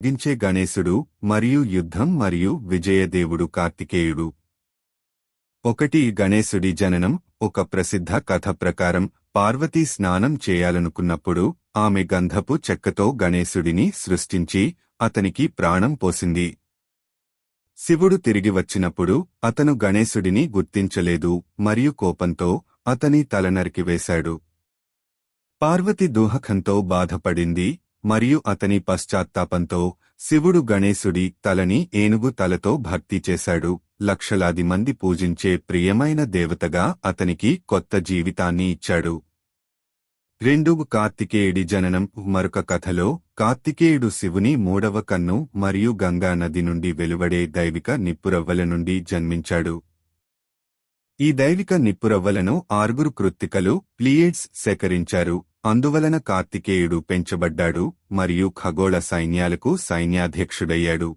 గించే గణేశుడు మరియు యుద్ధం మరియు విజయదేవుడు కార్తికేయుడు. 1 గణేశుడి జననం. ఒక ప్రసిద్ధ కథ ప్రకారం పార్వతీ స్నానం చేయాలనుకున్నప్పుడు ఆమె గంధపు చెక్కతో గణేశుడిని సృష్టించి అతనికి ప్రాణం పోసింది. శివుడు తిరిగి వచ్చినప్పుడు అతను గణేశుడిని గుర్తించలేదు మరియు కోపంతో అతని తల నరికివేశాడు. పార్వతి దూహకంతో బాధపడింది మరియు అతని పశ్చాత్తాపంతో శివుడు గణేశుడి తలని ఏనుగు తలతో భర్తీ చేశాడు. లక్షలాది మంది పూజించే ప్రియమైన దేవతగా అతనికి కొత్త జీవితాన్ని ఇచ్చాడు. 2 కార్తికేయుడి జననం. మరొక కథలో కార్తికేయుడు శివుని మూడవ కన్ను మరియు గంగా నది నుండి వెలువడే దైవిక నిప్పురవ్వల నుండి జన్మించాడు. ఈ దైవిక నిప్పురవ్వలను 6 కృత్తికలు ప్లీయిడ్స్ సేకరించారు. అందువలన కార్తికేయుడు పెంచబడ్డాడు మరియు ఖగోళ సైన్యాలకు సైన్యాధ్యక్షుడయ్యాడు.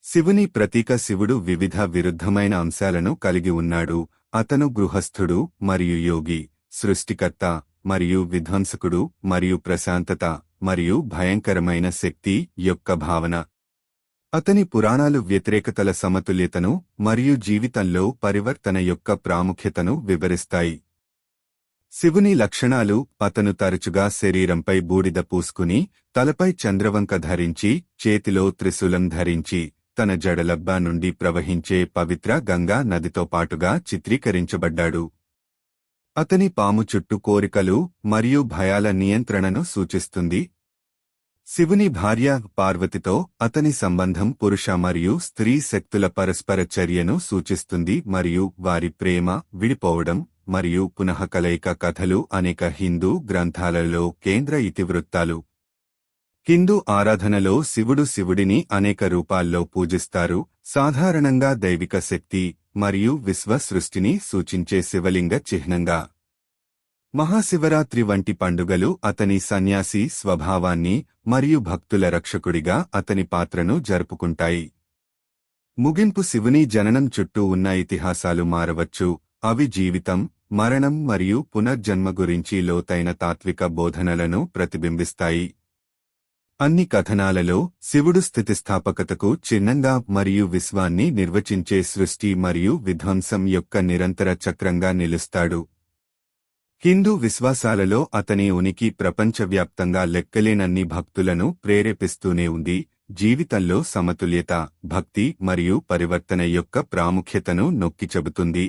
శివుని ప్రతీక. శివుడు వివిధ విరుద్ధమైన అంశాలను కలిగి ఉన్నాడు. అతను గృహస్థుడు మరియు యోగి, సృష్టికర్త మరియు విధ్వంసకుడు మరియు ప్రశాంతత మరియు భయంకరమైన శక్తి యొక్క భావన. అతని పురాణాలు వ్యతిరేకతల సమతుల్యతను మరియు జీవితంలో పరివర్తన యొక్క ప్రాముఖ్యతను వివరిస్తాయి. శివుని లక్షణాలు. అతను తరచుగా శరీరంపై బూడిద పూసుకుని, తలపై చంద్రవంక ధరించి, చేతిలో త్రిశూలం ధరించి, తన జడలబ్బా నుండి ప్రవహించే పవిత్ర గంగా నదితో పాటుగా చిత్రీకరించబడ్డాడు. అతని పాము చుట్టూ కోరికలు మరియు భయాల నియంత్రణను సూచిస్తుంది. శివుని భార్య పార్వతితో అతని సంబంధం పురుష మరియు స్త్రీ శక్తుల పరస్పర చర్యను సూచిస్తుంది మరియు వారి ప్రేమ, విడిపోవడం మరియు పునఃకలయిక కథలు అనేక హిందూ గ్రంథాలలో కేంద్ర ఇతివృత్తాలు. హిందూ ఆరాధనలో శివుడిని అనేక రూపాల్లో పూజిస్తారు. సాధారణంగా దైవిక శక్తి మరియు విశ్వ సృష్టిని సూచించే శివలింగ చిహ్నంగా. మహాశివరాత్రి వంటి పండుగలు అతని సన్యాసి స్వభావాన్ని మరియు భక్తుల రక్షకుడిగా అతని పాత్రను జరుపుకుంటాయి. ముగింపు. శివుని జననం చుట్టూ ఉన్న ఇతిహాసాలు మారవచ్చు. అవి జీవితం, మరణం మరియు పునర్జన్మ గురించి లోతైన తాత్విక బోధనలను ప్రతిబింబిస్తాయి. అన్ని కథనాలలో శివుడు స్థితిస్థాపకతకు చిహ్నంగా మరియు విశ్వాన్ని నిర్వచించే సృష్టి మరియు విధ్వంసం యొక్క నిరంతర చక్రంగా నిలుస్తాడు. హిందూ విశ్వాసాలలో అతని ఉనికి ప్రపంచవ్యాప్తంగా లెక్కలేనన్ని భక్తులను ప్రేరేపిస్తూనే ఉంది. జీవితంలో సమతుల్యత, భక్తి మరియు పరివర్తన యొక్క ప్రాముఖ్యతను నొక్కి చెబుతుంది.